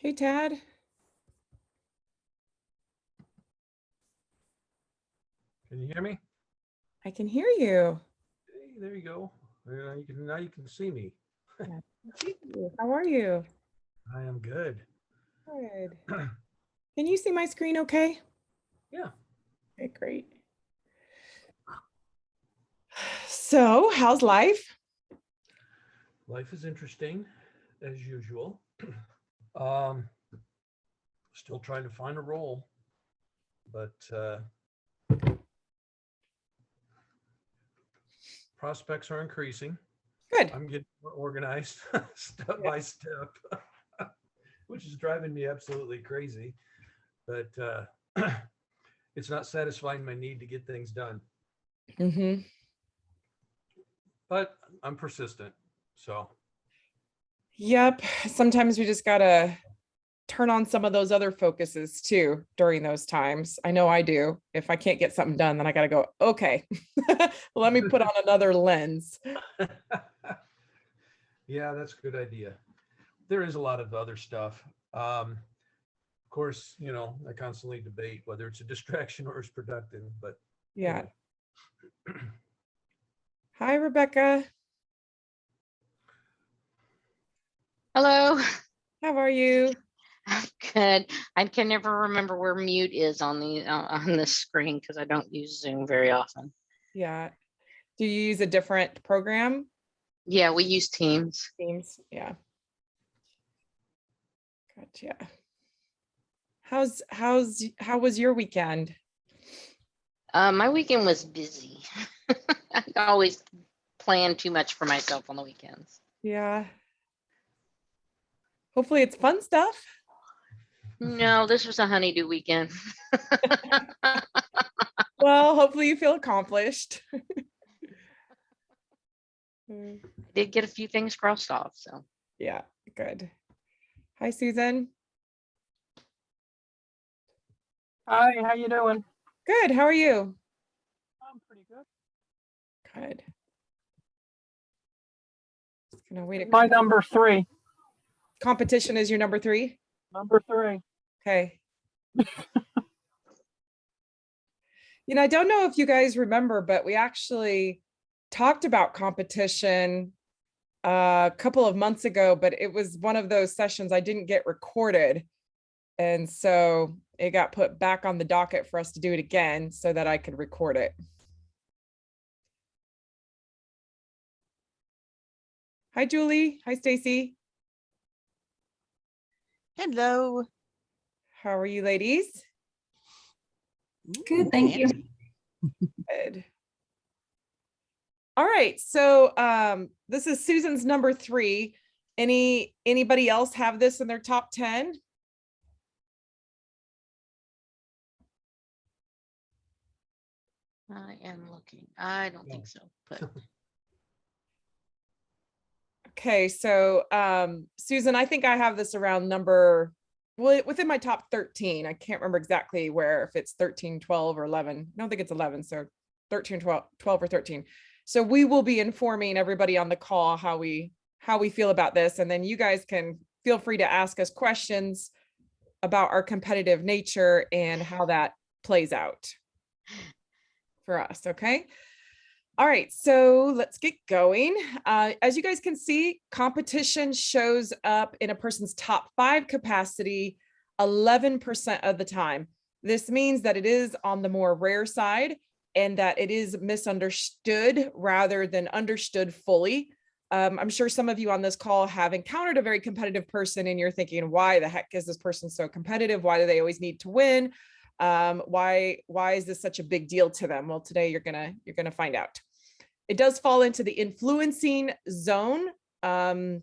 Hey, Tad. Can you hear me? I can hear you. Hey, there you go. Now you can see me. Yeah, I can see you. How are you? I am good. Good. Can you see my screen okay? Yeah, Okay, great. So, how's life? life is interesting as usual. Um, Still trying to find a role, but prospects are increasing. Good. I'm getting more organized step Yeah. by step, which is driving me absolutely crazy. But it's not satisfying my need to get things done. Mm-hmm. But I'm persistent. So Yep. Sometimes we just gotta turn on some of those other focuses too during those times. I know I do. If I can't get something done, then I gotta go, okay, let me put on another lens. yeah, that's a good idea. There is a lot of other stuff. Of course, I constantly debate whether it's a distraction or it's productive, but Yeah. anyway. Hi, Rebecca. Hello. How are you? I'm good. I can never remember where mute is on the on this screen because I don't use Zoom very often. Yeah. Do you use a different program? Yeah, we use Teams. Teams? Yeah. Gotcha. How was your weekend? My weekend was busy. I always plan too much for myself on the weekends. Yeah. Hopefully it's fun stuff. No, this was a honeydew weekend. Well, hopefully you feel accomplished. Did get a few things crossed off, so. Yeah, good. Hi, Susan. Hi, how you doing? Good. How are you? I'm pretty good. Good. Just gonna wait. My number 3. Competition is your number 3? Number 3. Okay. I don't know if you guys remember, but we actually talked about competition a couple of months ago, but it was one of those sessions I didn't get recorded. And so it got put back on the docket for us to do it again so that I could record it. Hi, Julie. Hi, Stacy. Hello. How are you ladies? Good, thank you. Good. All right. So this is Susan's number 3. Anybody else have this in their top 10? I am looking. I don't think so, but Okay, so Susan, I think I have this around within my top 13. I can't remember exactly where, if it's 13, 12, or 11. I don't think it's 11, so 13, 12 or 13. So we will be informing everybody on the call how we feel about this, and then you guys can feel free to ask us questions about our competitive nature and how that plays out for us, okay? All right, so let's get going. As you guys can see, competition shows up in a person's top 5 capacity 11% of the time. This means that it is on the more rare side and that it is misunderstood rather than understood fully. I'm sure some of you on this call have encountered a very competitive person and you're thinking, why the heck is this person so competitive? Why do they always need to win? Why is this such a big deal to them? Well, today you're gonna find out. It does fall into the influencing zone, and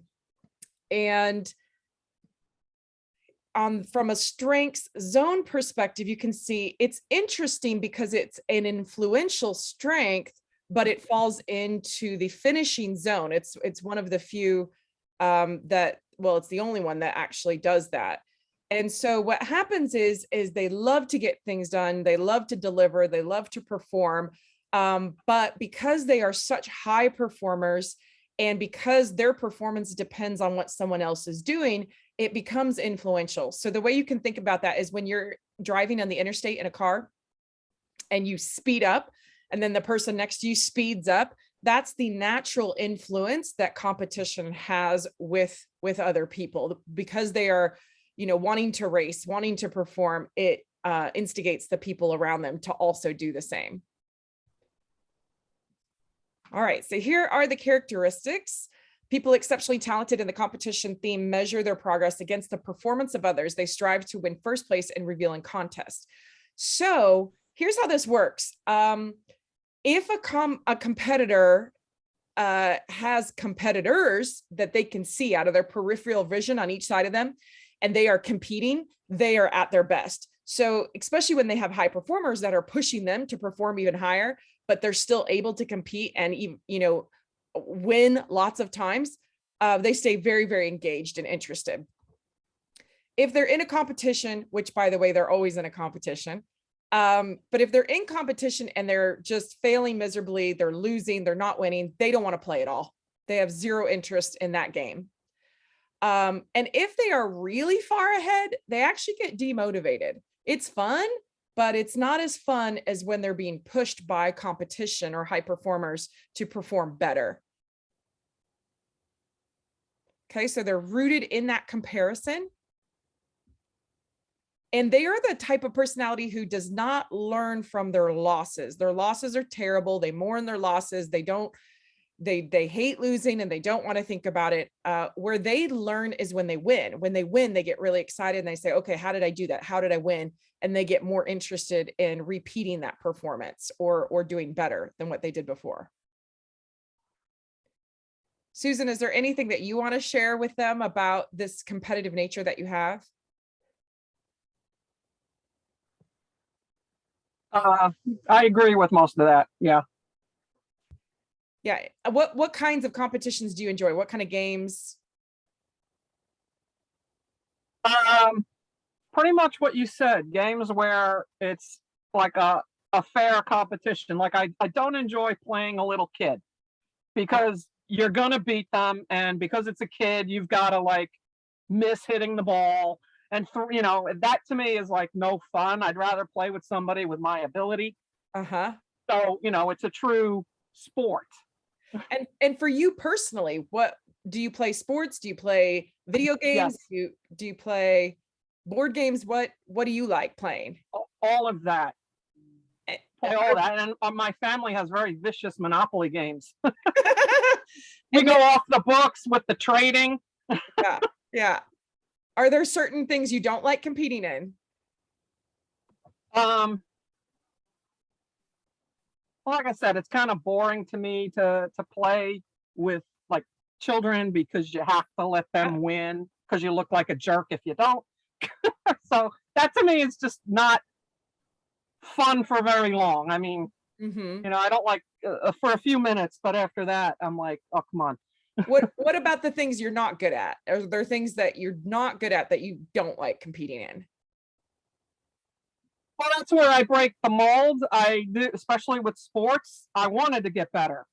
from a strengths zone perspective, you can see it's interesting because it's an influential strength, but it falls into the finishing zone. It's one of the few it's the only one that actually does that. And so what happens is they love to get things done. They love to deliver. They love to perform. But because they are such high performers and because their performance depends on what someone else is doing, it becomes influential. So the way you can think about that is when you're driving on the interstate in a car and you speed up, and then the person next to you speeds up, that's the natural influence that competition has with other people, because they are, wanting to race, wanting to perform. It instigates the people around them to also do the same. All right, so here are the characteristics. People exceptionally talented in the competition theme measure their progress against the performance of others. They strive to win first place in revealing contests. So here's how this works. If a competitor has competitors that they can see out of their peripheral vision on each side of them, and they are competing, they are at their best. So especially when they have high performers that are pushing them to perform even higher, but they're still able to compete and even, win lots of times, they stay very, very engaged and interested. If they're in a competition, which by the way, they're always in a competition, but if they're in competition and they're just failing miserably, they're losing, they're not winning, they don't want to play at all. They have zero interest in that game. And if they are really far ahead, they actually get demotivated. It's fun, but it's not as fun as when they're being pushed by competition or high performers to perform better. Okay, so they're rooted in that comparison. And they are the type of personality who does not learn from their losses. Their losses are terrible. They mourn their losses. They hate losing and they don't want to think about it. Where they learn is when they win. When they win, they get really excited and they say, okay, how did I do that? How did I win? And they get more interested in repeating that performance or doing better than what they did before. Susan, is there anything that you want to share with them about this competitive nature that you have? I agree with most of that. Yeah. Yeah. What kinds of competitions do you enjoy? What kind of games? Pretty much what you said. Games where it's like a fair competition. Like I don't enjoy playing a little kid, because you're gonna beat them, and because it's a kid, you've got to like miss hitting the ball. And that to me is like no fun. I'd rather play with somebody with my ability. Uh-huh. So, it's a true sport. And for you personally, what do you play? Sports? Do you play video games? Yes. Do you play board games? What do you like playing? All of that. Play all that. And my family has very vicious Monopoly games. We go off the books with the trading. Yeah. Are there certain things you don't like competing in? Well, like I said, it's kind of boring to me to play with like children, because you have to let them win, because you look like a jerk if you don't. So that to me is just not fun for very long. I mean, I don't like for a few minutes, but after that, I'm like, oh, come on. What about the things you're not good at? Are there things that you're not good at that you don't like competing in? Well, that's where I break the mold. I do, especially with sports. I wanted to get better.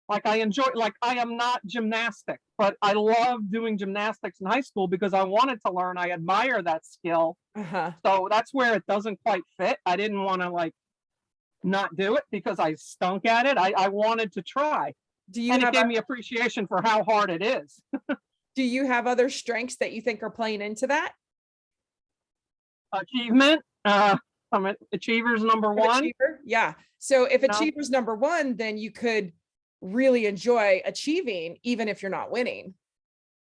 Like I am not gymnastic, but I love doing gymnastics in high school because I wanted to learn. I admire that skill. So that's where it doesn't quite fit. I didn't want to like not do it because I stunk at it. I wanted to try. And it gave me appreciation for how hard it is. Do you have other strengths that you think are playing into that? Achievement. I'm Achiever's number one. Achiever? Yeah. So if Achiever's number one, then you could really enjoy achieving, even if you're not winning.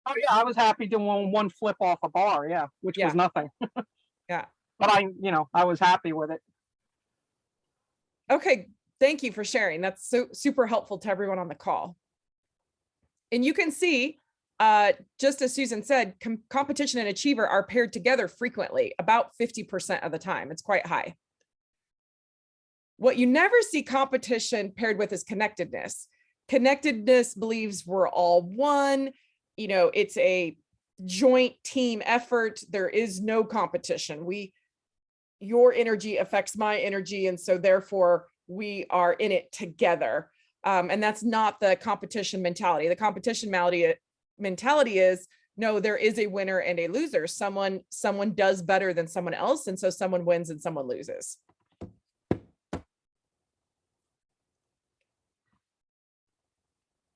Oh yeah, I was happy doing one flip off a bar. Yeah, which was nothing. Yeah. But I was happy with it. Okay. Thank you for sharing. That's so super helpful to everyone on the call. And you can see, just as Susan said, competition and achiever are paired together frequently, about 50% of the time. It's quite high. What you never see competition paired with is connectedness. Connectedness believes we're all one. It's a joint team effort. There is no competition. Your energy affects my energy, and so therefore we are in it together. And that's not the competition mentality. The competition mentality is no, there is a winner and a loser. Someone does better than someone else, and so someone wins and someone loses.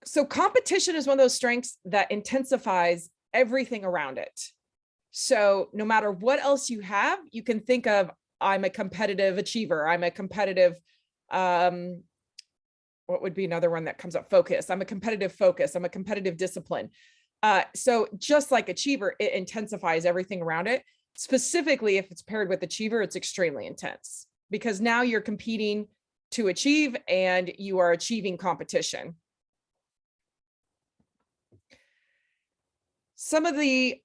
So competition is one of those strengths that intensifies everything around it. So no matter what else you have, you can think of, I'm a competitive achiever. I'm a competitive, what would be another one that comes up? Focus. I'm a competitive focus. I'm a competitive discipline. So just like achiever, it intensifies everything around it. Specifically, if it's paired with achiever, it's extremely intense because now you're competing to achieve and you are achieving competition. Some of the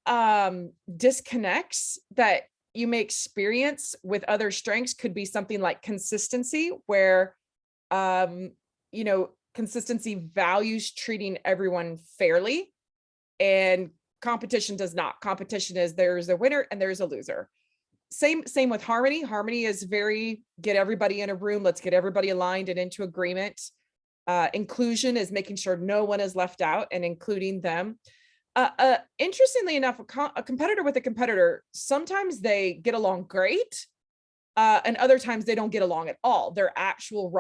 disconnects that you may experience with other strengths could be something like consistency, where, consistency values treating everyone fairly, and competition does not. Competition is there's a winner and there's a loser. Same with harmony. Harmony is very, get everybody in a room. Let's get everybody aligned and into agreement. Inclusion is making sure no one is left out and including them. Interestingly enough, a competitor with a competitor, sometimes they get along great, and other times they don't get along at all. They're actual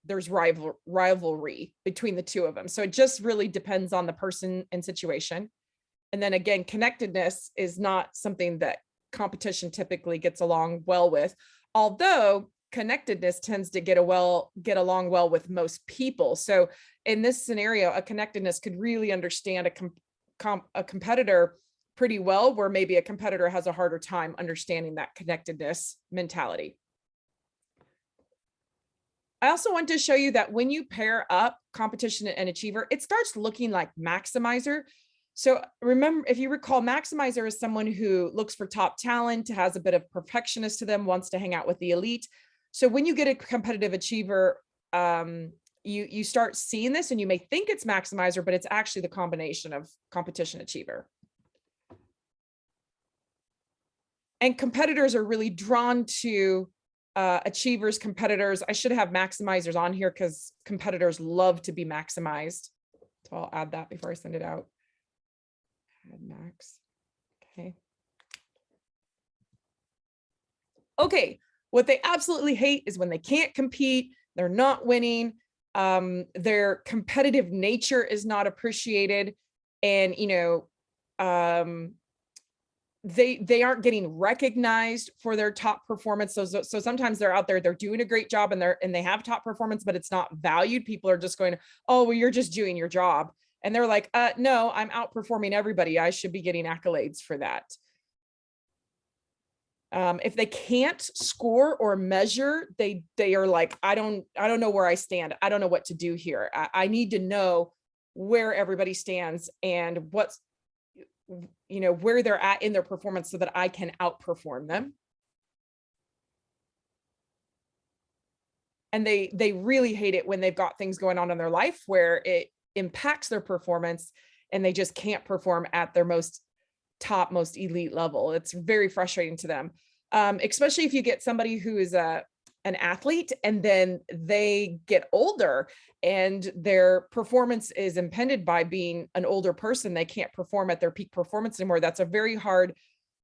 there's rivalry between the two of them. So it just really depends on the person and situation. And then again, connectedness is not something that competition typically gets along well with, although connectedness tends to get along well with most people. So in this scenario, a connectedness could really understand a competitor pretty well, where maybe a competitor has a harder time understanding that connectedness mentality. I also want to show you that when you pair up competition and achiever, it starts looking like maximizer. So remember, if you recall, maximizer is someone who looks for top talent, has a bit of perfectionist to them, wants to hang out with the elite. So when you get a competitive achiever, you start seeing this and you may think it's maximizer, but it's actually the combination of competition achiever. And competitors are really drawn to achievers, competitors. I should have maximizers on here because competitors love to be maximized. So I'll add that before I send it out. Add max. Okay. Okay. What they absolutely hate is when they can't compete, they're not winning, their competitive nature is not appreciated, and they aren't getting recognized for their top performance. So sometimes they're out there, they're doing a great job and they have top performance, but it's not valued. People are just going, oh, well, you're just doing your job. And they're like, no, I'm outperforming everybody. I should be getting accolades for that. If they can't score or measure, they are like, I don't know where I stand. I don't know what to do here. I need to know where everybody stands and what's, where they're at in their performance so that I can outperform them. And they really hate it when they've got things going on in their life where it impacts their performance and they just can't perform at their most elite level. It's very frustrating to them, especially if you get somebody who is an athlete and then they get older and their performance is impeded by being an older person. They can't perform at their peak performance anymore. That's a very hard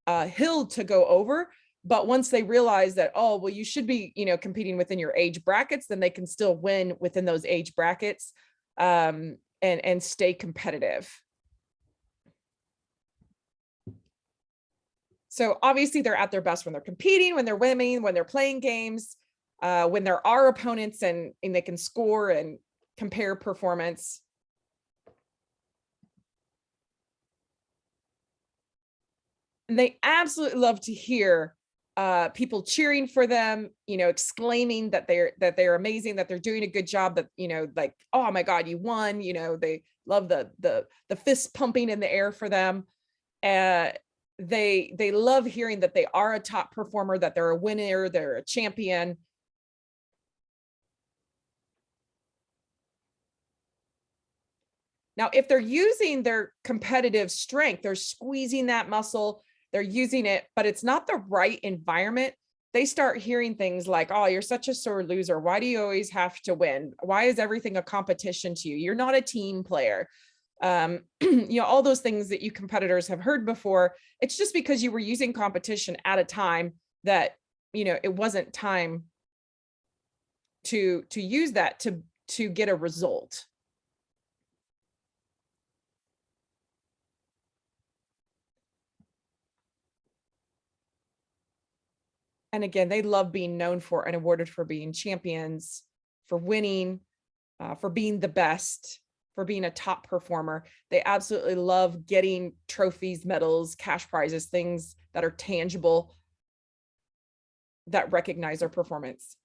hill to go over. But once they realize that, oh, well, you should be, competing within your age brackets, then they can still win within those age brackets and stay competitive. So obviously they're at their best when they're competing, when they're winning, when they're playing games, when there are opponents and they can score and compare performance. And they absolutely love to hear people cheering for them, exclaiming that they're amazing, that they're doing a good job, that, like, oh my God, you won. They love the fist pumping in the air for them. They love hearing that they are a top performer, that they're a winner, they're a champion. Now, if they're using their competitive strength, they're squeezing that muscle, they're using it, but it's not the right environment, they start hearing things like, oh, you're such a sore loser. Why do you always have to win? Why is everything a competition to you? You're not a team player. You know, all those things that you competitors have heard before. It's just because you were using competition at a time that, you know, it wasn't time to use that to get a result. And again, they love being known for and awarded for being champions, for winning, for being the best, for being a top performer. They absolutely love getting trophies, medals, cash prizes, things that are tangible that recognize their performance.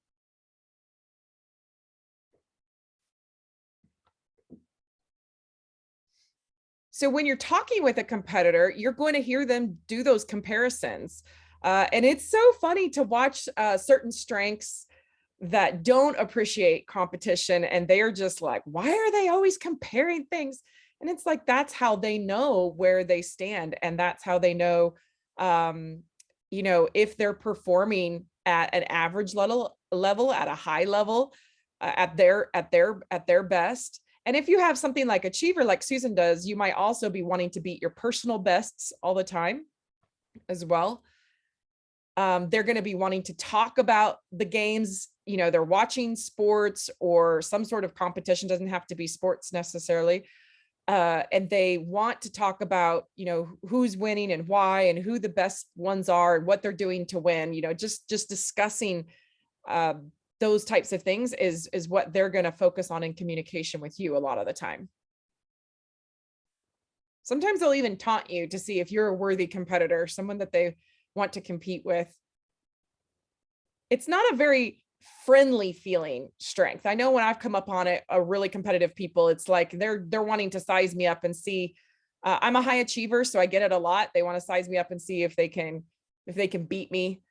So when you're talking with a competitor, you're going to hear them do those comparisons. And it's so funny to watch certain strengths that don't appreciate competition, and they're just like, why are they always comparing things? And it's like, that's how they know where they stand, and that's how they know, you know, if they're performing at an average level, at a high level, at their best. And if you have something like achiever, like Susan does, you might also be wanting to beat your personal bests all the time as well. They're going to be wanting to talk about the games. You know, they're watching sports or some sort of competition, doesn't have to be sports necessarily. And they want to talk about, you know, who's winning and why, and who the best ones are and what they're doing to win. You know, just discussing those types of things is what they're going to focus on in communication with you a lot of the time. Sometimes they'll even taunt you to see if you're a worthy competitor, someone that they want to compete with. It's not a very friendly feeling strength. I know when I've come up on it, a really competitive people, it's like they're wanting to size me up and see. I'm a high achiever, so I get it a lot. They want to size me up and see if they can beat me.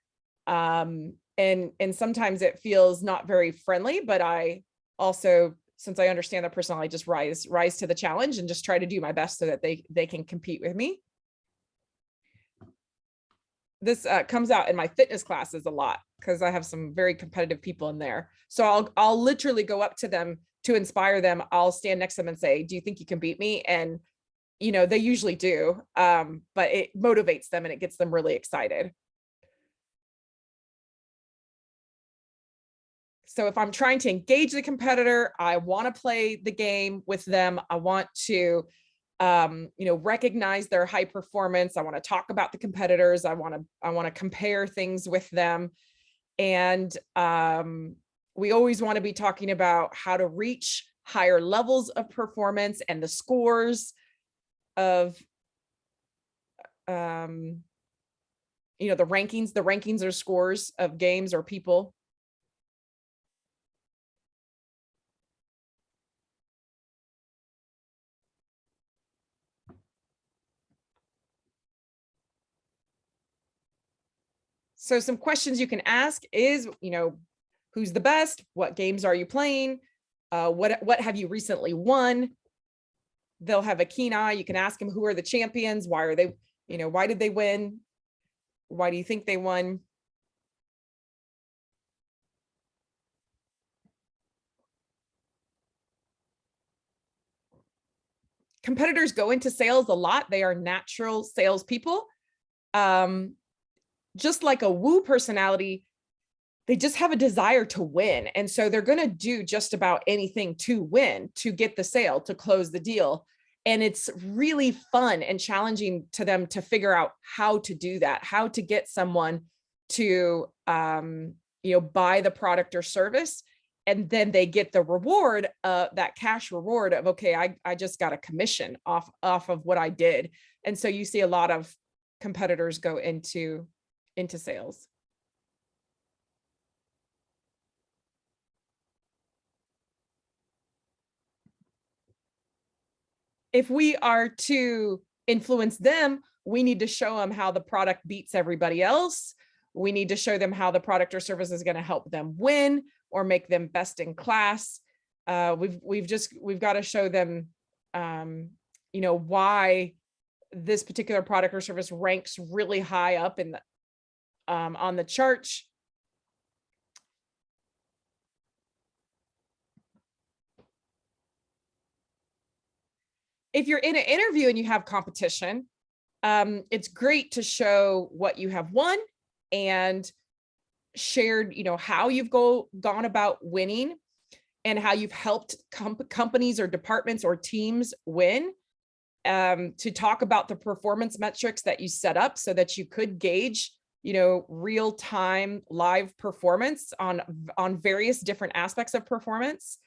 And sometimes it feels not very friendly, but I also, since I understand their personality, just rise to the challenge and just try to do my best so that they can compete with me. This comes out in my fitness classes a lot because I have some very competitive people in there. So I'll literally go up to them to inspire them. I'll stand next to them and say, do you think you can beat me? And, you know, they usually do, but it motivates them and it gets them really excited. So if I'm trying to engage the competitor, I want to play the game with them. I want to, you know, recognize their high performance. I want to talk about the competitors. I want to compare things with them. And we always want to be talking about how to reach higher levels of performance and the scores of, you know, the rankings. The rankings are scores of games or people. So some questions you can ask is, you know, who's the best? What games are you playing? What have you recently won? They'll have a keen eye. You can ask them, who are the champions? Why are they, you know, why did they win? Why do you think they won? Competitors go into sales a lot. They are natural salespeople. Just like a woo personality, they just have a desire to win. And so they're going to do just about anything to win, to get the sale, to close the deal. And it's really fun and challenging to them to figure out how to do that, how to get someone to, you know, buy the product or service. And then they get the reward, that cash reward of, okay, I just got a commission off of what I did. And so you see a lot of competitors go into sales. If we are to influence them, we need to show them how the product beats everybody else. We need to show them how the product or service is going to help them win or make them best in class. We've got to show them, you know, why this particular product or service ranks really high up in the, on the charts. if you're in an interview and you have competition, it's great to show what you have won and shared, how you've gone about winning and how you've helped companies or departments or teams win. To talk about the performance metrics that you set up so that you could gauge, real-time live performance on various different aspects of performance.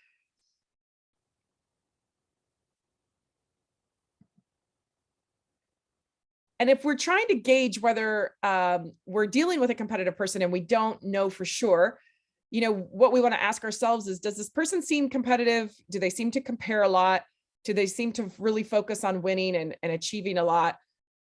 And if we're trying to gauge whether we're dealing with a competitive person and we don't know for sure, what we want to ask ourselves is, does this person seem competitive? Do they seem to compare a lot? Do they seem to really focus on winning and achieving a lot?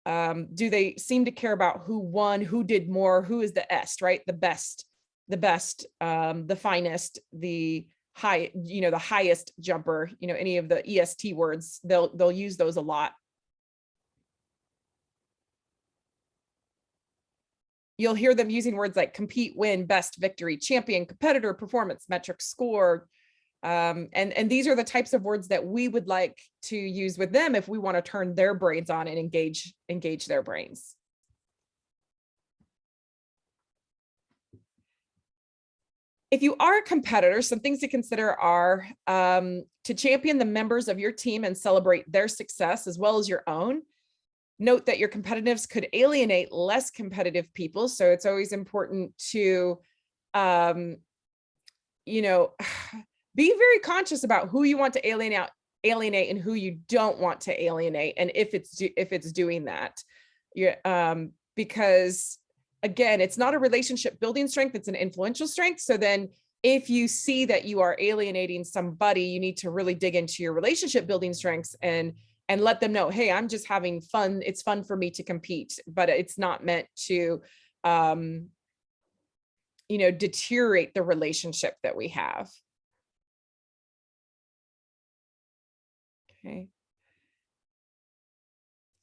Do they seem to care about who won, who did more, who is the est, right? The best, the finest, the high, the highest jumper, any of the EST words, they'll use those a lot. You'll hear them using words like compete, win, best, victory, champion, competitor, performance, metric, score. And these are the types of words that we would like to use with them if we want to turn their brains on and engage their brains. If you are a competitor, some things to consider are to champion the members of your team and celebrate their success as well as your own. Note that your competitiveness could alienate less competitive people. So it's always important to, be very conscious about who you want to alienate and who you don't want to alienate. And if it's doing that, because again, it's not a relationship building strength, it's an influential strength. So then if you see that you are alienating somebody, you need to really dig into your relationship building strengths and let them know, hey, I'm just having fun. It's fun for me to compete, but it's not meant to, deteriorate the relationship that we have. Okay.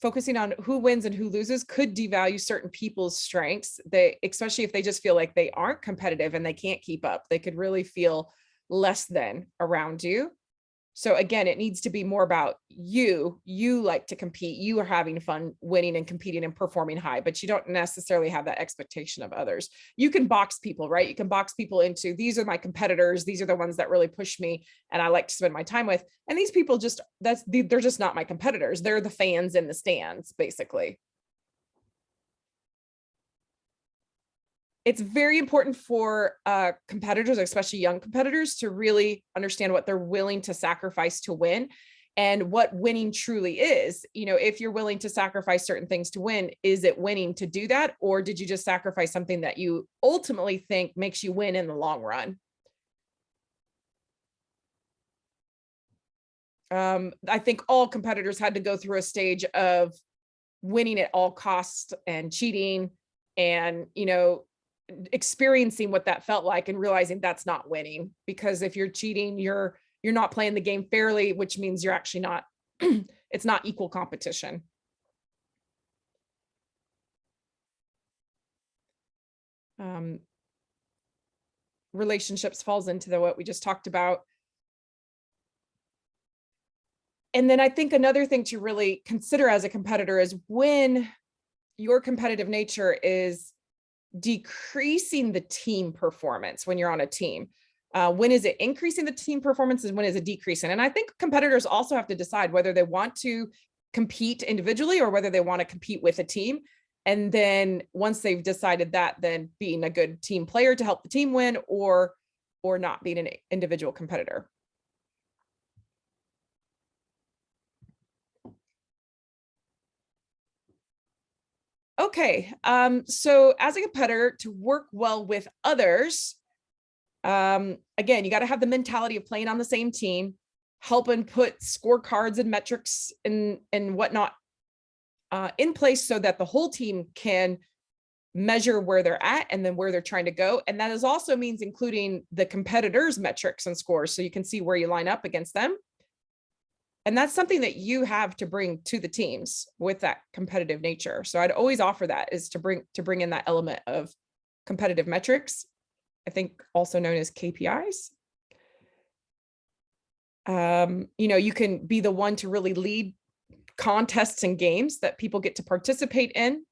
Focusing on who wins and who loses could devalue certain people's strengths. Especially if they just feel like they aren't competitive and they can't keep up, they could really feel less than around you. So again, it needs to be more about you like to compete, you are having fun winning and competing and performing high, but you don't necessarily have that expectation of others. You can box people, right? You can box people into, these are my competitors, these are the ones that really push me and I like to spend my time with. And these people they're just not my competitors. They're the fans in the stands, basically. It's very important for competitors, especially young competitors, to really understand what they're willing to sacrifice to win and what winning truly is. If you're willing to sacrifice certain things to win, is it winning to do that? Or did you just sacrifice something that you ultimately think makes you win in the long run? I think all competitors had to go through a stage of winning at all costs and cheating and, experiencing what that felt like and realizing that's not winning, because if you're cheating, you're not playing the game fairly, which means you're actually not, it's not equal competition. Relationships falls into what we just talked about. And then I think another thing to really consider as a competitor is when your competitive nature is decreasing the team performance when you're on a team. When is it increasing the team performance and when is it decreasing? And I think competitors also have to decide whether they want to compete individually or whether they want to compete with a team. And then once they've decided that, then being a good team player to help the team win or not being an individual competitor. Okay, so as a competitor, to work well with others, again, you got to have the mentality of playing on the same team, helping put scorecards and metrics and whatnot in place so that the whole team can measure where they're at and then where they're trying to go. And that is also means including the competitors' metrics and scores so you can see where you line up against them. And that's something that you have to bring to the teams with that competitive nature. So I'd always offer that is to bring in that element of competitive metrics, I think also known as KPIs. You can be the one to really lead contests and games that people get to participate in.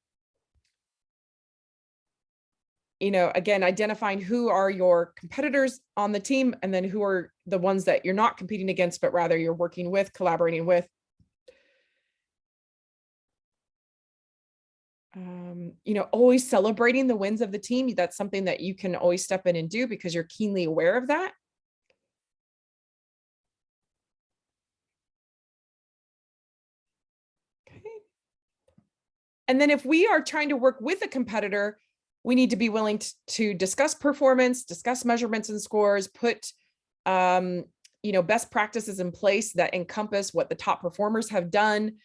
Again, identifying who are your competitors on the team, and then who are the ones that you're not competing against, but rather you're working with, collaborating with. Always celebrating the wins of the team. That's something that you can always step in and do because you're keenly aware of that. Okay. And then if we are trying to work with a competitor, we need to be willing to discuss performance, discuss measurements and scores, put best practices in place that encompass what the top performers have done,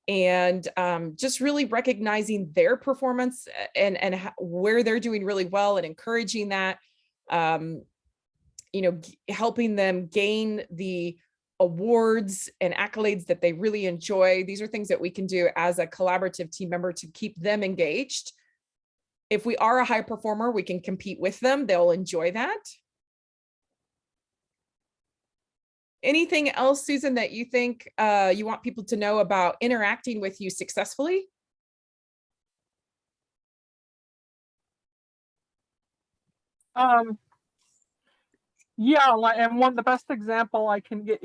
and just really recognizing their performance and where they're doing really well and encouraging that, helping them gain the awards and accolades that they really enjoy. These are things that we can do as a collaborative team member to keep them engaged. If we are a high performer, we can compete with them. They'll enjoy that. Anything else, Susan, that you think you want people to know about interacting with you successfully? Yeah, and the best example I can get,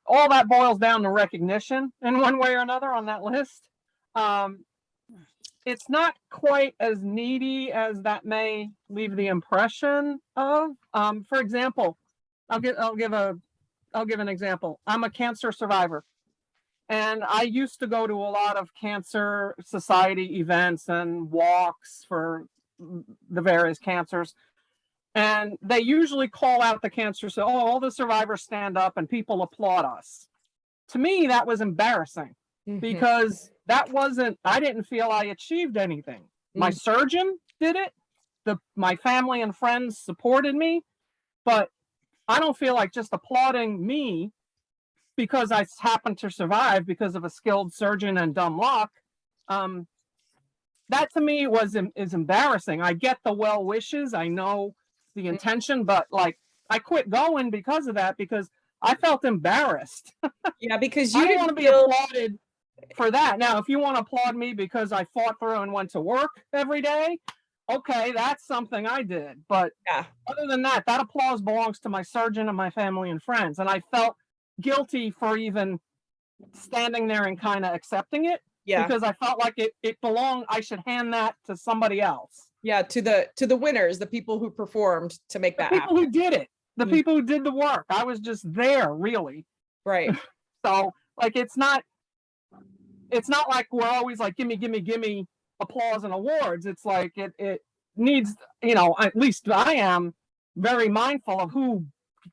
all that boils down to recognition in one way or another on that list. It's not quite as needy as that may leave the impression of. For example, I'll give an example. I'm a cancer survivor, and I used to go to a lot of cancer society events and walks for the various cancers. And they usually call out the cancer, so all the survivors stand up and people applaud us. To me, that was embarrassing because I didn't feel I achieved anything. My surgeon did it. My family and friends supported me, but I don't feel like just applauding me because I happened to survive because of a skilled surgeon and dumb luck. That to me is embarrassing. I get the well wishes. I know the intention, but I quit going because of that, because I felt embarrassed. Yeah, because I you don't didn't want to be feel applauded for that. Now, if you want to applaud me because I fought through and went to work every day, okay, that's something I did. But yeah. other than that, that applause belongs to my surgeon and my family and friends. And I felt guilty for even standing there and kind of accepting it. Yeah. Because I felt like it belonged. I should hand that to somebody else. Yeah, to the winners, the people who performed to make that happen. People who did it, the people who did the work. I was just there, really. Right. So it's not like we're always like, gimme applause and awards. It's like it needs, at least I am very mindful of who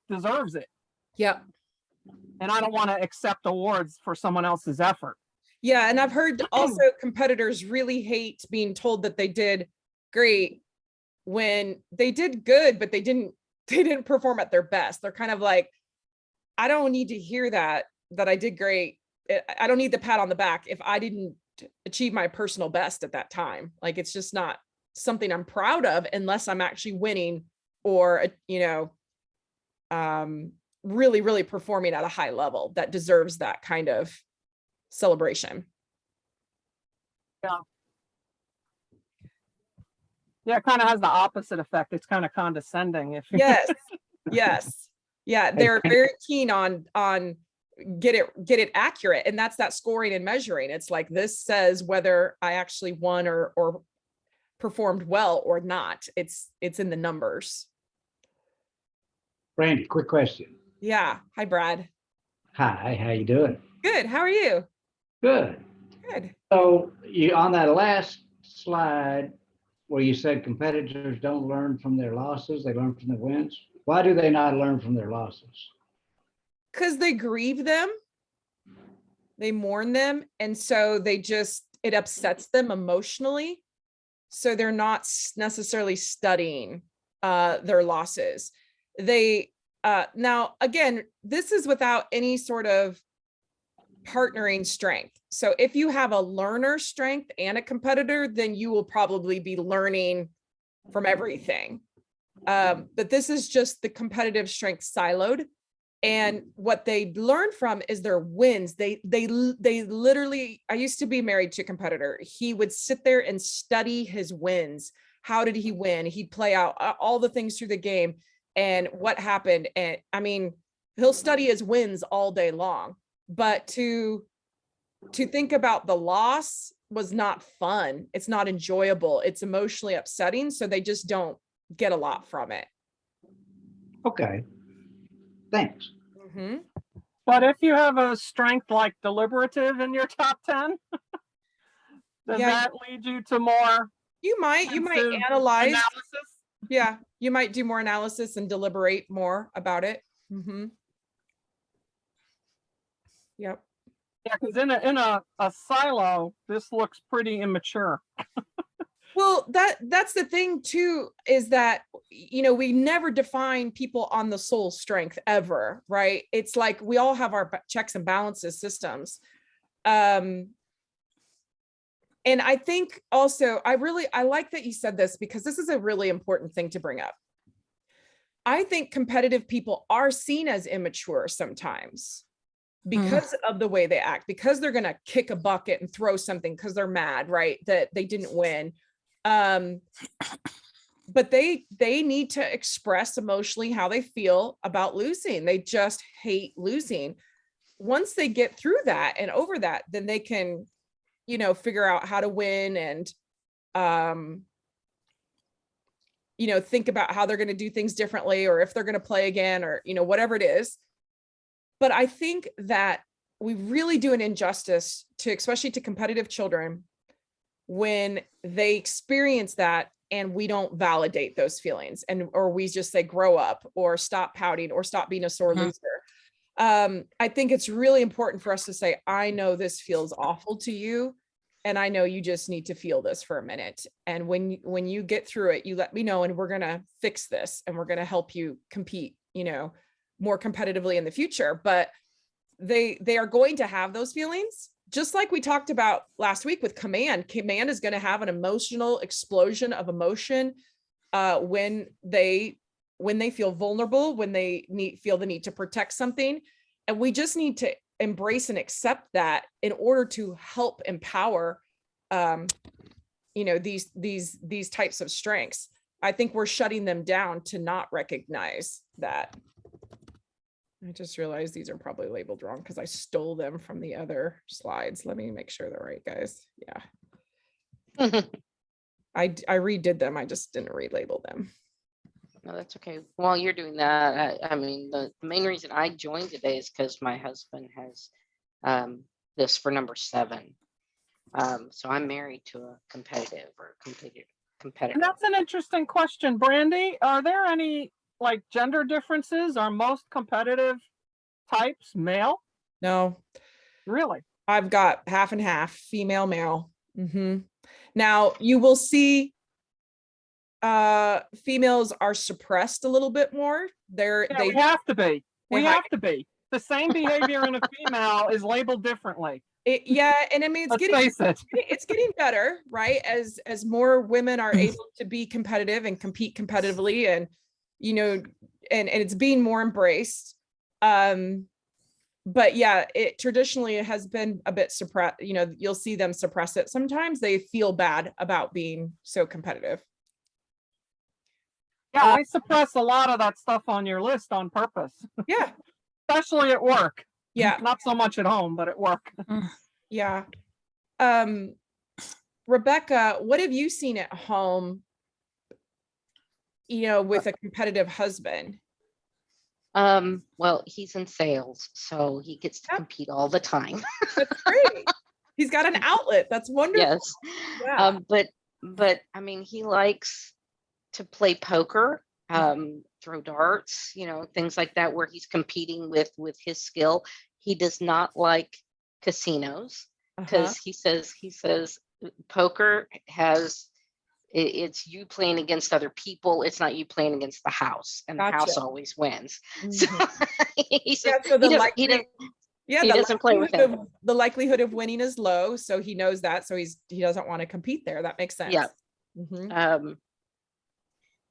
deserves it. Yep. And I don't want to accept awards for someone else's effort. Yeah, and I've heard also competitors really hate being told that they did great when they did good, but they didn't perform at their best. They're kind of like, I don't need to hear that I did great. I don't need the pat on the back if I didn't achieve my personal best at that time. Like, it's just not something I'm proud of unless I'm actually winning or, really, really performing at a high level that deserves that kind of celebration. Yeah, it kind of has the opposite effect. It's kind of condescending. Yes. Yeah, they're very keen on get it accurate, and that's that scoring and measuring. It's like, this says whether I actually won or performed well or not. It's in the numbers. Brandy, quick question. Yeah. Hi, Brad. Hi, how you doing? Good. How are you? Good. Good. So you on that last slide where you said competitors don't learn from their losses, they learn from their wins. Why do they not learn from their losses? Because they grieve them, they mourn them, and so it upsets them emotionally. So they're not necessarily studying their losses. Now, again, this is without any sort of partnering strength. So if you have a learner strength and a competitor, then you will probably be learning from everything. But this is just the competitive strength siloed. And what they learn from is their wins. They literally, I used to be married to a competitor. He would sit there and study his wins. How did he win? He'd play out all the things through the game and what happened. And I mean, he'll study his wins all day long, but to think about the loss was not fun. It's not enjoyable. It's emotionally upsetting. So they just don't get a lot from it. Okay. Thanks. Mm-hmm. But if you have a strength like deliberative in your top 10, does Yeah. that lead you to more You might intensive analyze. analysis? Yeah, you might do more analysis and deliberate more about it. Mm-hmm. Yep. Yeah, because in a silo, this looks pretty immature. Well, that's the thing too, is that, you know, we never define people on the soul strength ever, right? It's like we all have our checks and balances systems. And I think also, I like that you said this, because this is a really important thing to bring up. I think competitive people are seen as immature sometimes because of the way they act, because they're going to kick a bucket and throw something because they're mad, right? That they didn't win. But they need to express emotionally how they feel about losing. They just hate losing. Once they get through that and over that, then they can, you know, figure out how to win and, you know, think about how they're going to do things differently, or if they're going to play again, or, you know, whatever it is. But I think that we really do an injustice to, especially to competitive children, when they experience that and we don't validate those feelings, and, or we just say, grow up, or stop pouting, or stop being a sore loser. I think it's really important for us to say, I know this feels awful to you, and I know you just need to feel this for a minute. And when you get through it, you let me know, and we're going to fix this, and we're going to help you compete, you know, more competitively in the future. But they are going to have those feelings, just like we talked about last week with command. Command is going to have an emotional explosion of emotion when they feel vulnerable, when they feel the need to protect something. And we just need to embrace and accept that in order to help empower, you know, these types of strengths. I think we're shutting them down to not recognize that. I just realized these are probably labeled wrong because I stole them from the other slides. Let me make sure they're right, guys. Yeah. I redid them. I just didn't relabel them. No, that's okay. While you're doing that, I mean, the main reason I joined today is because my husband has this for number 7. So I'm married to a competitor. And that's an interesting question, Brandy. Are there any like gender differences? Are most competitive types male? No, Really? I've got half and half, female, male. Now you will see females are suppressed a little bit more. Yeah, we have to be. We have to be. The same behavior in a female is labeled differently. Yeah, and I mean, it's getting better, right? As more women are able to be competitive and compete competitively, and you know, and it's being more embraced. But yeah, it traditionally has been a bit suppressed. You know, you'll see them suppress it. Sometimes they feel bad about being so competitive. Yeah, I suppress a lot of that stuff on your list on purpose. Yeah. Especially at work. Yeah. Not so much at home, but at work. Yeah. Rebecca, what have you seen at home, you know, with a competitive husband? Well, he's in sales, so he gets to compete all the time. That's great. He's got an outlet. That's wonderful. Yes. Yeah. But I mean, he likes to play poker, throw darts, you know, things like that, where he's competing with his skill. He does not like casinos because he says poker has it's you playing against other people. It's not you playing against the house, and the house always wins. So he says he doesn't play with him. The likelihood of winning is low, so he knows that. So he doesn't want to compete there. That makes sense. Yeah.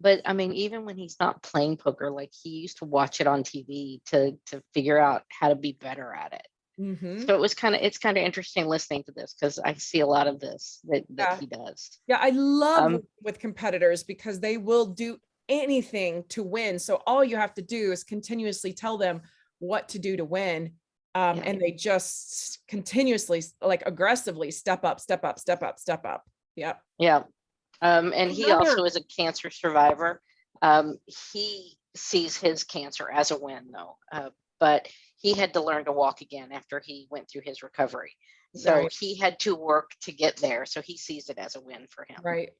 But I mean, even when he's not playing poker, like he used to watch it on TV to figure out how to be better at it. Mhm. So it's kind of interesting listening to this because I see a lot of this that Yeah. he does. Yeah, I love Um, working with competitors because they will do anything to win. So all you have to do is continuously tell them what to do to win. Yeah. And they just continuously, like aggressively step up, step up, step up, step up. Yep. Yeah. And he Another- also is a cancer survivor. He sees his cancer as a win though. But he had to learn to walk again after he went through his recovery. So Right. he had to work to get there. So he sees it as a win for him. Right.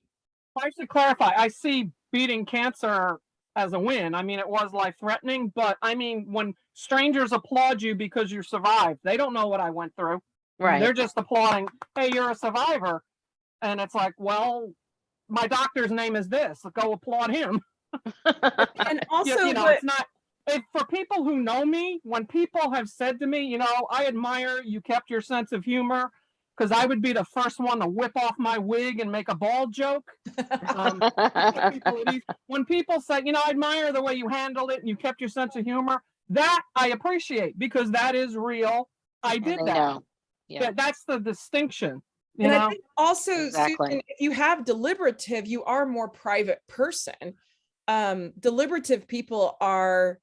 I should clarify. I see beating cancer as a win. I mean, it was life threatening, but I mean, when strangers applaud you because you survived, they don't know what I went through. Right. They're just applauding, hey, you're a survivor. And it's like, well, my doctor's name is this. Go applaud him. And also, You know, what- it's not. For people who know me, when people have said to me, you know, I admire you kept your sense of humor, because I would be the first one to whip off my wig and make a bald joke. When people say, you know, I admire the way you handled it and you kept your sense of humor, that I appreciate because that is real. I did And that. know. Yeah. That's the distinction. You and know? I think also, Exactly. Susan, if you have deliberative, you are a more private person. Deliberative people are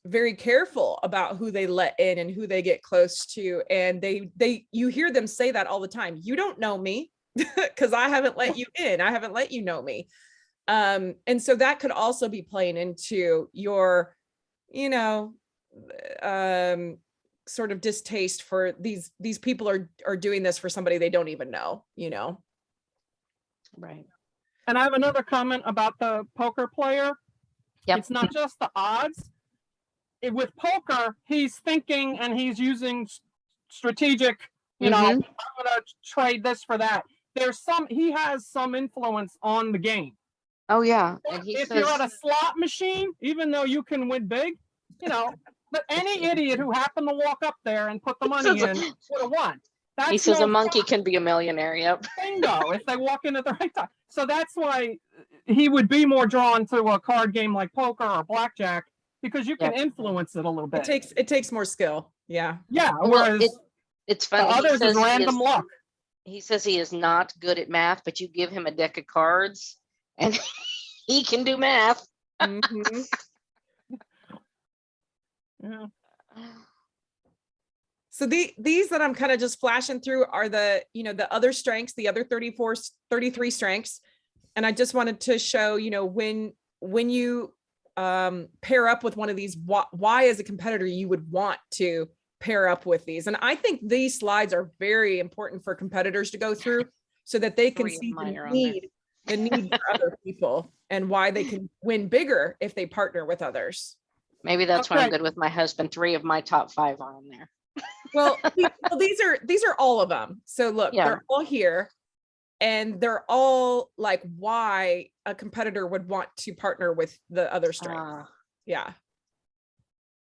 very careful about who they let in and who they get close to. And you hear them say that all the time. You don't know me because I haven't let you in. I haven't let you know me. And so that could also be playing into your, you know, sort of distaste for these people are doing this for somebody they don't even know, you know? Right. And I have another comment about the poker player. Yep. It's not just the odds. With poker, he's thinking and he's using strategic, you know, I'm going to trade this for that. He has some influence on the game. Oh yeah. And he If says, you're at a slot machine, even though you can win big, you know, but any idiot who happened to walk up there and put the money in would have won. That's he says no a monkey can be a millionaire. Yep. bingo if they walk in at the right time. So that's why he would be more drawn to a card game like poker or blackjack because you can influence it a little bit. It takes more skill. Yeah. Yeah. Well, Whereas it's the funny. others is random luck. He says he is not good at math, but you give him a deck of cards and he can do math. Mhm. Yeah. So these that I'm kind of just flashing through are the, you know, the other strengths, the other 33 strengths. And I just wanted to show, you know, when you pair up with one of these, why as a competitor you would want to pair up with these. And I think these slides are very important for competitors to go through so that they can 3 of see mine are on there. the need for other people and why they can win bigger if they partner with others. Maybe that's why I'm Okay. good with my husband. 3 of my top 5 are on there. Well, these are all of them. So look, Yeah. they're all here and they're all like why a competitor would want to partner with the other strength. Yeah.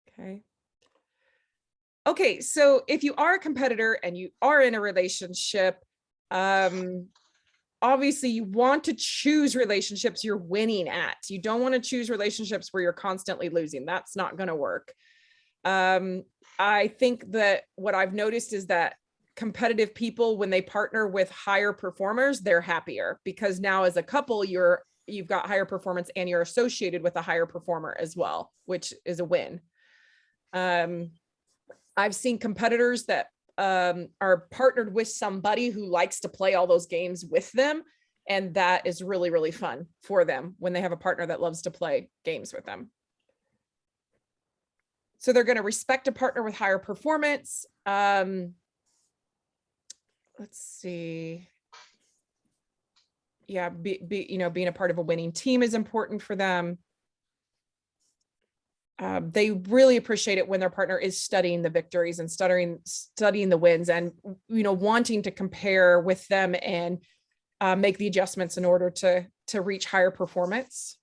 Okay. Okay. So if you are a competitor and you are in a relationship, obviously you want to choose relationships you're winning at. You don't want to choose relationships where you're constantly losing. That's not going to work. I think that what I've noticed is that competitive people, when they partner with higher performers, they're happier because now as a couple, you've got higher performance and you're associated with a higher performer as well, which is a win. I've seen competitors that are partnered with somebody who likes to play all those games with them. And that is really, really fun for them when they have a partner that loves to play games with them. So they're going to respect a partner with higher performance. Let's see. Yeah, being a part of a winning team is important for them. They really appreciate it when their partner is studying the victories and studying the wins and, you know, wanting to compare with them and make the adjustments in order to reach higher performance.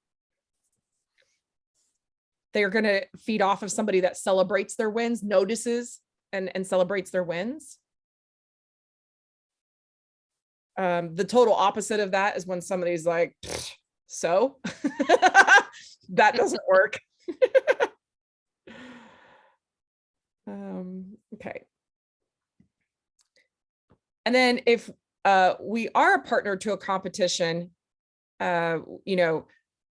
They're going to feed off of somebody that celebrates their wins, notices and celebrates their wins. The total opposite of that is when somebody's like So that doesn't work. Okay. And then if we are a partner to a competition, you know,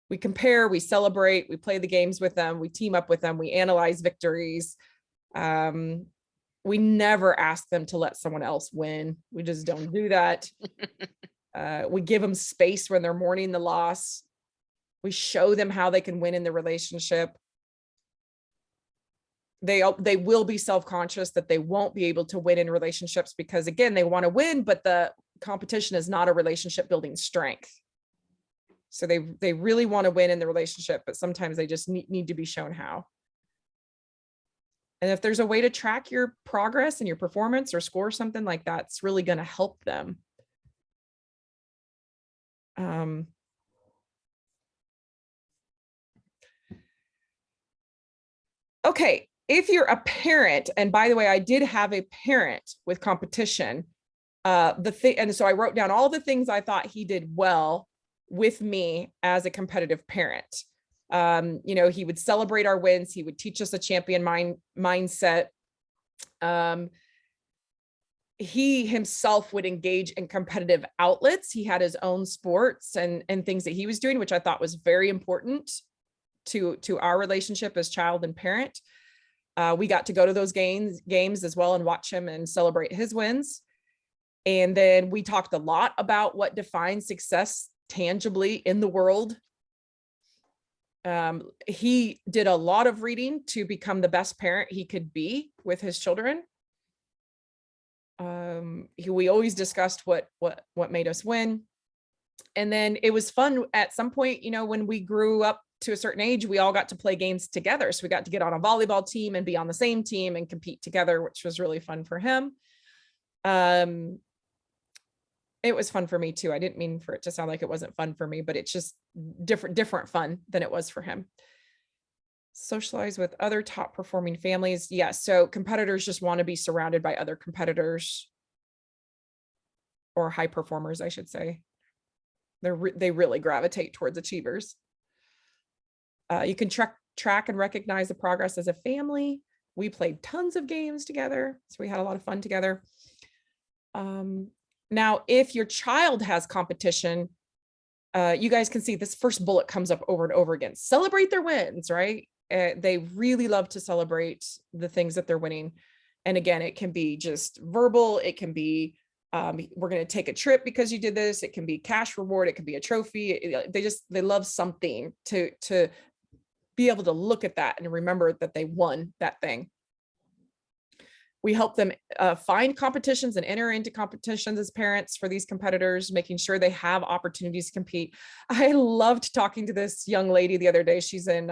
we compare, we celebrate, we play the games with them, we team up with them, we analyze victories. We never ask them to let someone else win. We just don't do that. We give them space when they're mourning the loss. We show them how they can win in the relationship. They will be self-conscious that they won't be able to win in relationships because, again, they want to win, but the competition is not a relationship building strength. So they really want to win in the relationship, but sometimes they just need to be shown how. And if there's a way to track your progress and your performance or score something like that, it's really going to help them. Okay, if you're a parent, and by the way, I did have a parent with competition, and so I wrote down all the things I thought he did well with me as a competitive parent. You know, he would celebrate our wins. He would teach us a champion mindset. He himself would engage in competitive outlets. He had his own sports and things that he was doing, which I thought was very important to our relationship as child and parent. We got to go to those games as well and watch him and celebrate his wins. And then we talked a lot about what defines success tangibly in the world. He did a lot of reading to become the best parent he could be with his children. We always discussed what made us win. And then it was fun at some point, you know, when we grew up to a certain age, we all got to play games together. So we got to get on a volleyball team and be on the same team and compete together, which was really fun for him. It was fun for me too. I didn't mean for it to sound like it wasn't fun for me, but it's just different fun than it was for him. Socialize with other top performing families. Yeah, so competitors just want to be surrounded by other competitors, or high performers, I should say. They really gravitate towards achievers. You can track and recognize the progress as a family. We played tons of games together, so we had a lot of fun together. Now, if your child has competition, you guys can see this first bullet comes up over and over again. Celebrate their wins, right? They really love to celebrate the things that they're winning. And again, it can be just verbal. It can be, we're going to take a trip because you did this. It can be cash reward. It can be a trophy. They love something to be able to look at that and remember that they won that thing. We help them find competitions and enter into competitions as parents for these competitors, making sure they have opportunities to compete. I loved talking to this young lady the other day. She's in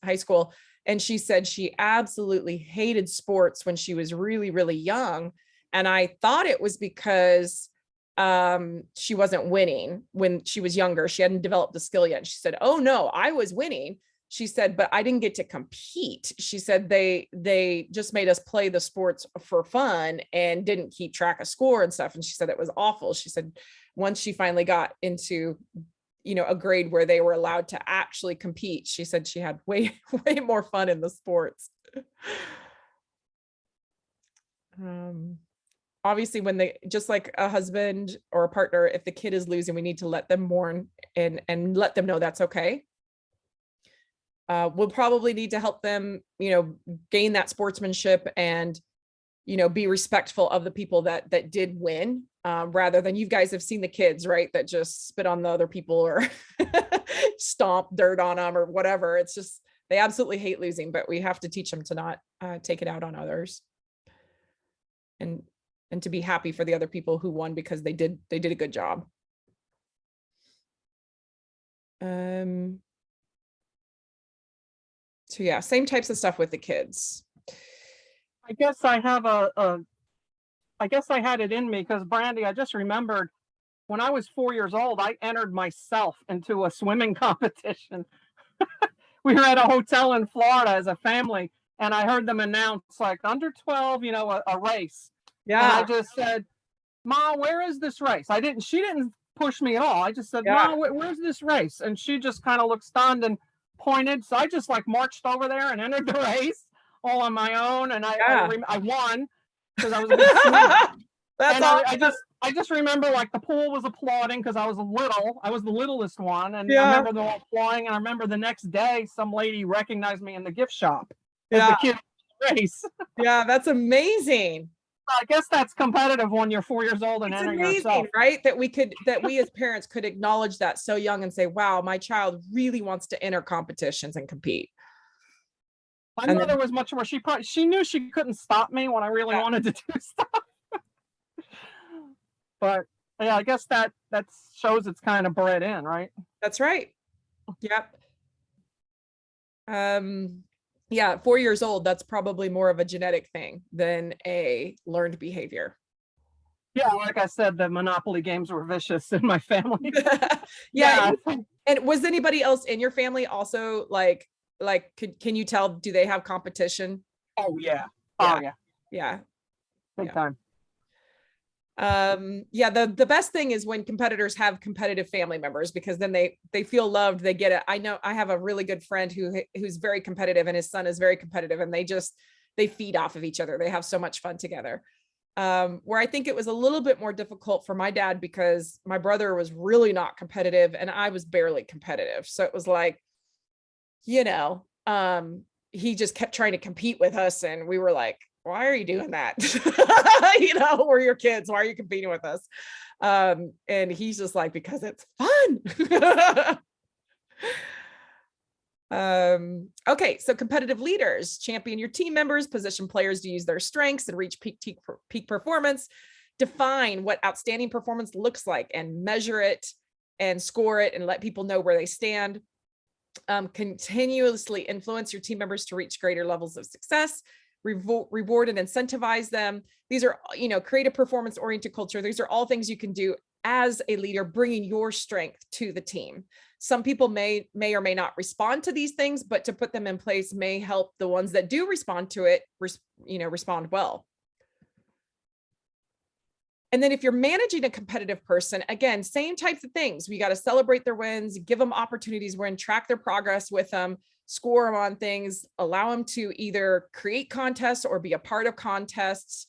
high school, and she said she absolutely hated sports when she was really, really young. And I thought it was because she wasn't winning when she was younger. She hadn't developed the skill yet. She said, "Oh no, I was winning." She said, "But I didn't get to compete." She said they just made us play the sports for fun and didn't keep track of score and stuff. And she said it was awful. She said once she finally got into, you know, a grade where they were allowed to actually compete, she said she had way more fun in the sports. Obviously, when just like a husband or a partner, if the kid is losing, we need to let them mourn and let them know that's okay. We'll probably need to help them, you know, gain that sportsmanship and, you know, be respectful of the people that did win, rather than, you guys have seen the kids, right, that just spit on the other people or stomp dirt on them or whatever. It's just, they absolutely hate losing, but we have to teach them to not take it out on others, and to be happy for the other people who won because they did a good job. So yeah, same types of stuff with the kids. I guess I have I guess I had it in me because, Brandy, I just remembered when I was 4 years old, I entered myself into a swimming competition. We were at a hotel in Florida as a family, and I heard them announce like under 12, you know, a race. Yeah. And I just said, "Ma, where is this race?" She didn't push me at all. I just said, Yeah. "Mom, where's this race?" And she just kind of looked stunned and pointed. So I just like marched over there and entered the race all on my own. And Yeah. I won because I was a good swimmer. That's And awesome. I just remember like the pool was applauding because I was little. I was the littlest one. And I Yeah. remember them all applauding. And I remember the next day, some lady recognized me in the gift shop as Yeah. the kid race. Yeah, that's amazing. I guess that's competitive when you're 4 years old and It's enter amazing, yourself. right? That we as parents could acknowledge that so young and say, wow, my child really wants to enter competitions and compete. My And mother was much more, she knew she couldn't stop me when I really Yeah. wanted to do stuff. But yeah, I guess that shows it's kind of bred in, right? That's right. Yep. Yeah, 4 years old, that's probably more of a genetic thing than a learned behavior. Yeah, like I said, the Monopoly games were vicious in my family. Yeah. And was anybody else in your family also like can you tell, do they have competition? Oh yeah. Yeah. Oh yeah. Yeah. Big Yeah. time. Yeah, the best thing is when competitors have competitive family members, because then they feel loved, they get it. I know I have a really good friend who's very competitive, and his son is very competitive, and they feed off of each other. They have so much fun together. Where I think it was a little bit more difficult for my dad, because my brother was really not competitive and I was barely competitive. So it was like, he just kept trying to compete with us, and we were like, why are you doing that? We're your kids. Why are you competing with us? And he's just like, because it's fun. Okay, so competitive leaders champion your team members, position players to use their strengths and reach peak performance, define what outstanding performance looks like and measure it and score it and let people know where they stand. Continuously influence your team members to reach greater levels of success, reward and incentivize them. These are, create a performance-oriented culture. These are all things you can do as a leader, bringing your strength to the team. Some people may or may not respond to these things, but to put them in place may help the ones that do respond to it, respond well. And then if you're managing a competitive person, again, same types of things. We got to celebrate their wins, give them opportunities where and track their progress with them, score them on things, allow them to either create contests or be a part of contests,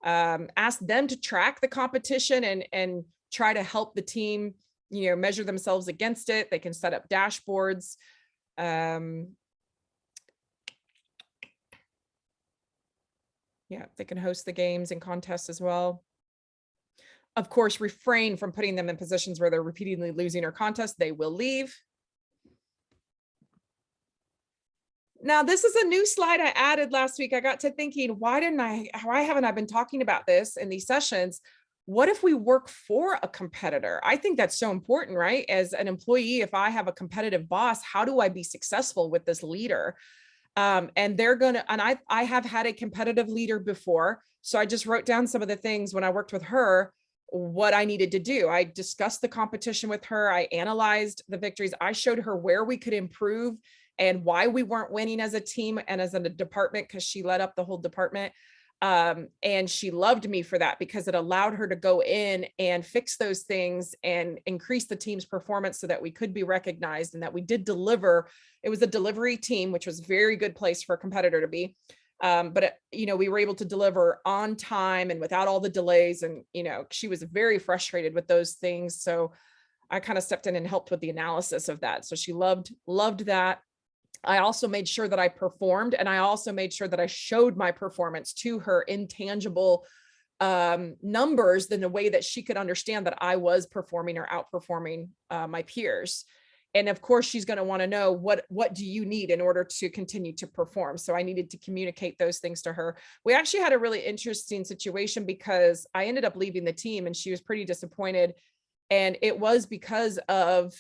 ask them to track the competition and try to help the team, measure themselves against it. They can set up dashboards. Yeah, they can host the games and contests as well. Of course, refrain from putting them in positions where they're repeatedly losing or contests. They will leave. Now, this is a new slide I added last week. I got to thinking, why haven't I been talking about this in these sessions? What if we work for a competitor? I think that's so important, right? As an employee, if I have a competitive boss, how do I be successful with this leader? And I have had a competitive leader before. So I just wrote down some of the things when I worked with her, what I needed to do. I discussed the competition with her. I analyzed the victories. I showed her where we could improve and why we weren't winning as a team and as a department, because she led up the whole department. And she loved me for that, because it allowed her to go in and fix those things and increase the team's performance so that we could be recognized and that we did deliver. It was a delivery team, which was a very good place for a competitor to be. But we were able to deliver on time and without all the delays. And, she was very frustrated with those things. So I kind of stepped in and helped with the analysis of that. So she loved that. I also made sure that I performed, and I also made sure that I showed my performance to her in tangible numbers in a way that she could understand that I was performing or outperforming my peers. And of course, she's going to want to know what do you need in order to continue to perform? So I needed to communicate those things to her. We actually had a really interesting situation because I ended up leaving the team and she was pretty disappointed. And it was because of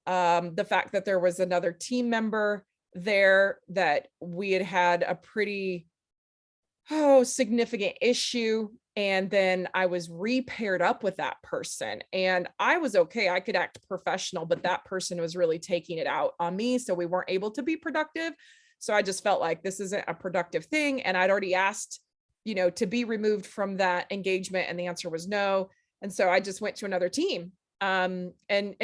the fact that there was another team member there that we had a pretty significant issue. And then I was repaired up with that person and I was okay. I could act professional, but that person was really taking it out on me. So we weren't able to be productive. So I just felt like this isn't a productive thing. And I'd already asked, to be removed from that engagement. And the answer was no. And so I just went to another team. And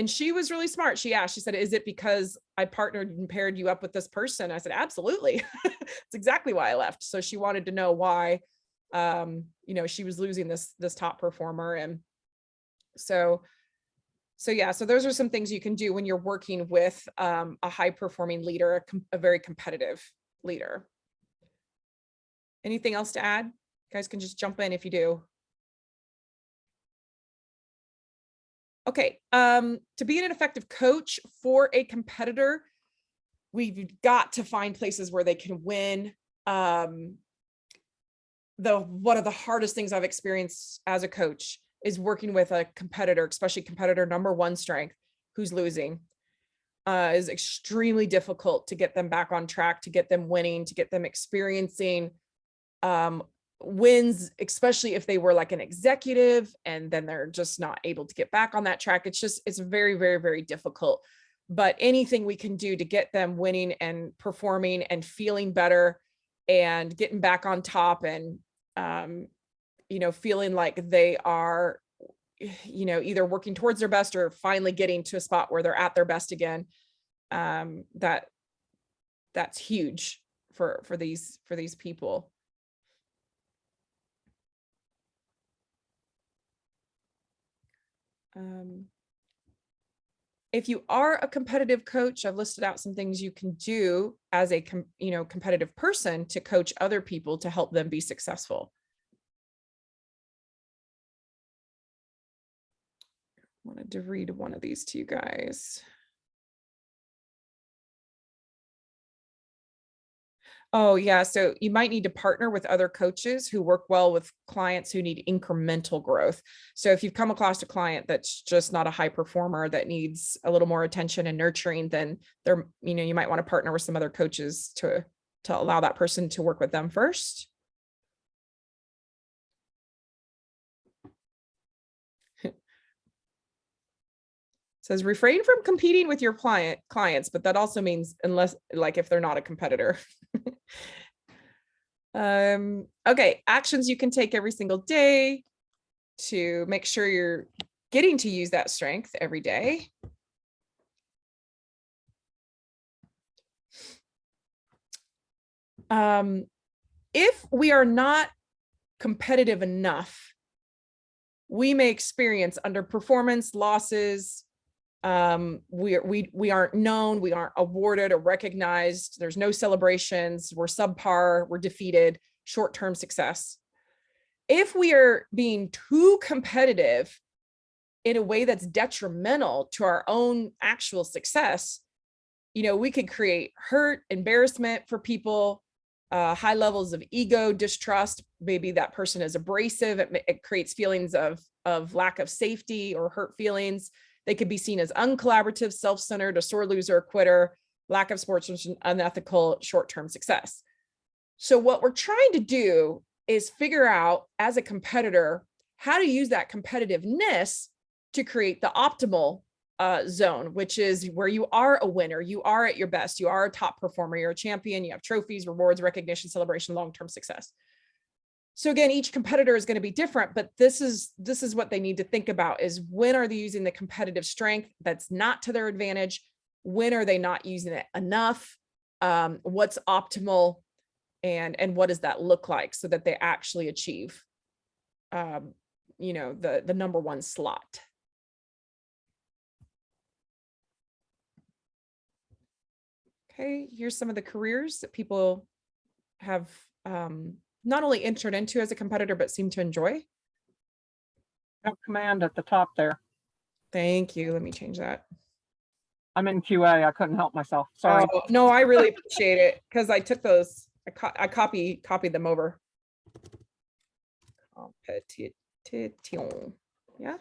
she was really smart. She asked, she said, is it because I partnered and paired you up with this person? I said, absolutely. That's exactly why I left. So she wanted to know why, she was losing this top performer. And so yeah, so those are some things you can do when you're working with a high performing leader, a very competitive leader. Anything else to add? You guys can just jump in if you do. Okay, to be an effective coach for a competitor, we've got to find places where they can win. One of the hardest things I've experienced as a coach is working with a competitor, especially competitor number one strength, who's losing. Is extremely difficult to get them back on track, to get them winning, to get them experiencing wins, especially if they were like an executive and then they're just not able to get back on that track. It's very, very, very difficult. But anything we can do to get them winning and performing and feeling better and getting back on top and, feeling like they are, either working towards their best or finally getting to a spot where they're at their best again. That's huge for these people. If you are a competitive coach, I've listed out some things you can do as a competitive person to coach other people to help them be successful. I wanted to read one of these to you guys. Oh yeah, so you might need to partner with other coaches who work well with clients who need incremental growth. So if you've come across a client that's just not a high performer that needs a little more attention and nurturing, then you might want to partner with some other coaches to allow that person to work with them first. Says refrain from competing with your clients, but that also means unless if they're not a competitor. Okay, actions you can take every single day to make sure you're getting to use that strength every day. If we are not competitive enough, we may experience underperformance, losses. We aren't known, we aren't awarded or recognized. There's no celebrations. We're subpar, we're defeated, short-term success. If we are being too competitive in a way that's detrimental to our own actual success, we could create hurt, embarrassment for people, high levels of ego, distrust. Maybe that person is abrasive. It creates feelings of lack of safety or hurt feelings. They could be seen as uncollaborative, self-centered, a sore loser, a quitter, lack of sportsmanship, unethical, short-term success. So what we're trying to do is figure out as a competitor, how to use that competitiveness to create the optimal zone, which is where you are a winner, you are at your best, you are a top performer, you're a champion, you have trophies, rewards, recognition, celebration, long-term success. So again, each competitor is going to be different, but this is what they need to think about is when are they using the competitive strength that's not to their advantage? When are they not using it enough? What's optimal? And what does that look like so that they actually achieve, the number one slot? Okay, here's some of the careers that people have not only entered into as a competitor, but seem to enjoy. Command at the top there. Thank you. Let me change that. I'm in QA. I couldn't help myself. Sorry. Oh, no, I really appreciate it because I took those. I copied them over. Competition. Yeah.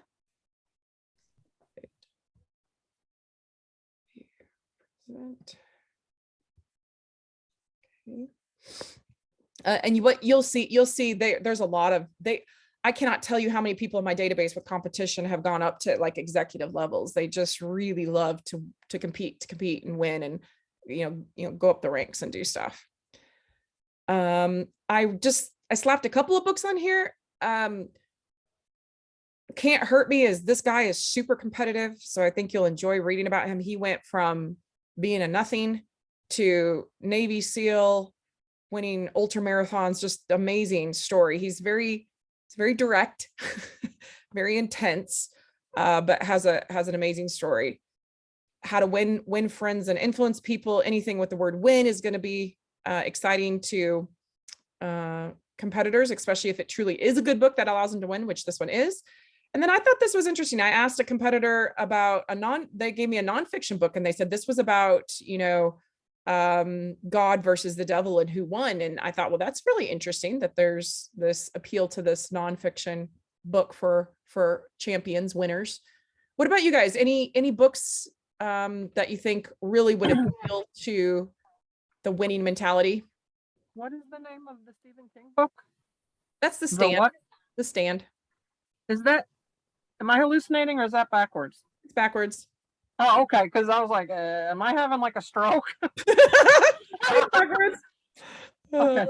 Okay. And what you'll see there's a lot of I cannot tell you how many people in my database with competition have gone up to like executive levels. They just really love to compete and win and go up the ranks and do stuff. I slapped a couple of books on here. Can't Hurt Me is this guy is super competitive. So I think you'll enjoy reading about him. He went from being a nothing to Navy SEAL, winning ultra marathons, just amazing story. It's very direct, very intense, but has an amazing story. How to win friends and influence people. Anything with the word win is going to be exciting to competitors, especially if it truly is a good book that allows them to win, which this one is. And then I thought this was interesting. I asked a competitor about they gave me a nonfiction book, and they said this was about, God versus the devil and who won. And I thought, well, that's really interesting that there's this appeal to this nonfiction book for champions, winners. What about you guys? Any books that you think really would appeal to the winning mentality? What is the name of the Stephen King book? That's The The Stand. what? The Stand. Is that, am I hallucinating or is that backwards? It's backwards. Oh, okay. Because I was like, am I having like a stroke? It's backwards. Okay.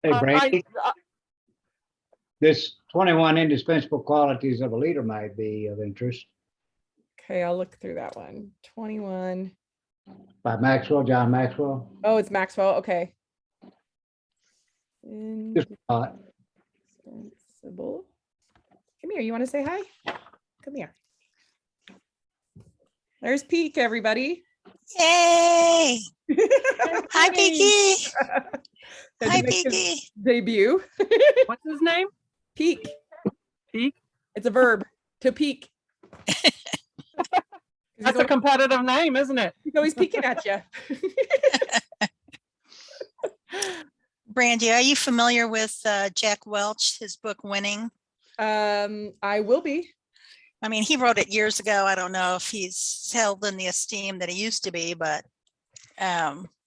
Hey, Brady, this 21 indispensable qualities of a leader might be of interest Okay, I'll look through that one. 21. by John Maxwell. Oh, it's Maxwell. Okay. Just a thought. Indispensable. Come here. You want to say hi? Come here. There's Peak, everybody. Yay! Hi, Peaky. Had to Hi, make his Peaky. Debut. What's his name? Peak. Peak? It's a verb. To peak. That's a competitive name, isn't it? He's always peeking at you. Brandy, are you familiar with Jack Welch, his book Winning? I will be. I mean, he wrote it years ago. I don't know if he's held in the esteem that he used to be, but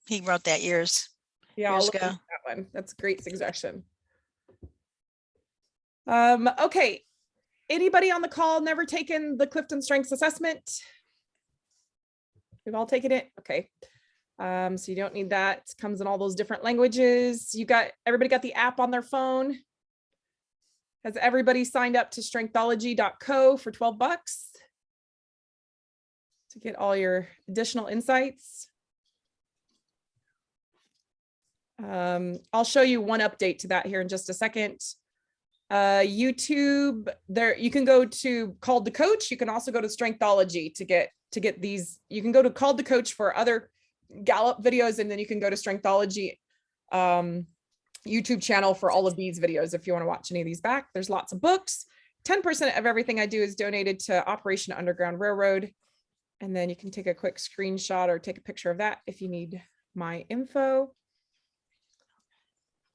he wrote that years Yeah, I'll years look ago. into that one. That's a great suggestion. Okay. Anybody on the call never taken the CliftonStrengths assessment? We've all taken it. Okay. So you don't need that. It comes in all those different languages. Everybody got the app on their phone? Has everybody signed up to strengthology.co for 12 bucks to get all your additional insights? I'll show you one update to that here in just a second. YouTube, there you can go to Called to Coach. You can also go to Strengthology to get these. You can go to Called to Coach for other Gallup videos, and then you can go to Strengthology YouTube channel for all of these videos if you want to watch any of these back. There's lots of books. 10% of everything I do is donated to Operation Underground Railroad. And then you can take a quick screenshot or take a picture of that if you need my info.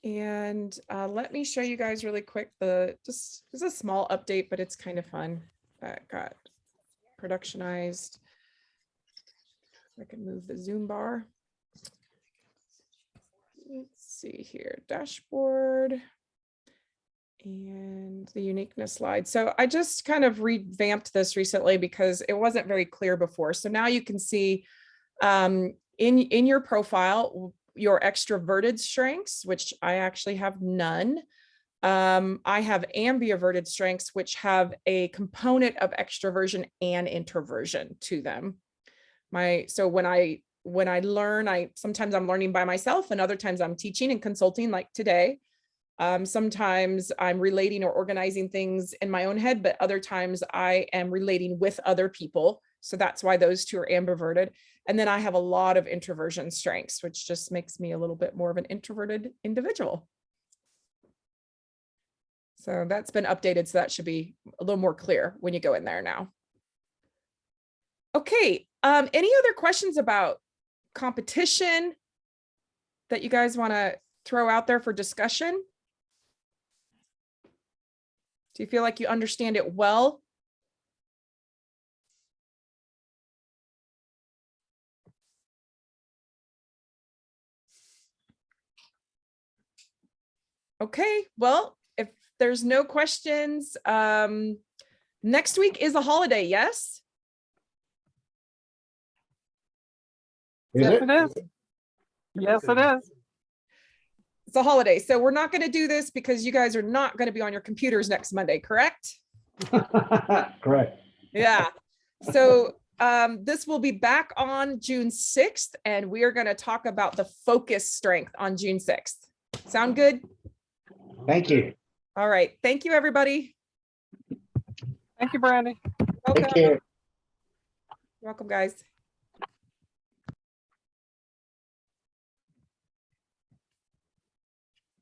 And let me show you guys really quick it's a small update, but it's kind of fun. That got productionized. I can move the Zoom bar. Let's see here, dashboard and the uniqueness slide. So I just kind of revamped this recently because it wasn't very clear before. So now you can see in your profile, your extroverted strengths, which I actually have none. I have ambiverted strengths, which have a component of extroversion and introversion to them. So when I learn, sometimes I'm learning by myself, and other times I'm teaching and consulting like today. Sometimes I'm relating or organizing things in my own head, but other times I am relating with other people. So that's why those two are ambiverted. And then I have a lot of introversion strengths, which just makes me a little bit more of an introverted individual. So that's been updated. So that should be a little more clear when you go in there now. Okay. Any other questions about competition that you guys want to throw out there for discussion? Do you feel like you understand it well? Okay, well, if there's no questions, next week is a holiday, yes? Is Yes, it? it is. Yes, it is. It's a holiday. So we're not going to do this because you guys are not going to be on your computers next Monday, correct? Correct. Yeah. So this will be back on June 6th, and we are going to talk about the focus strength on June 6th. Sound good? Thank you. All right. Thank you, everybody. Thank you, Brandy. Welcome. Take care. Welcome, guys.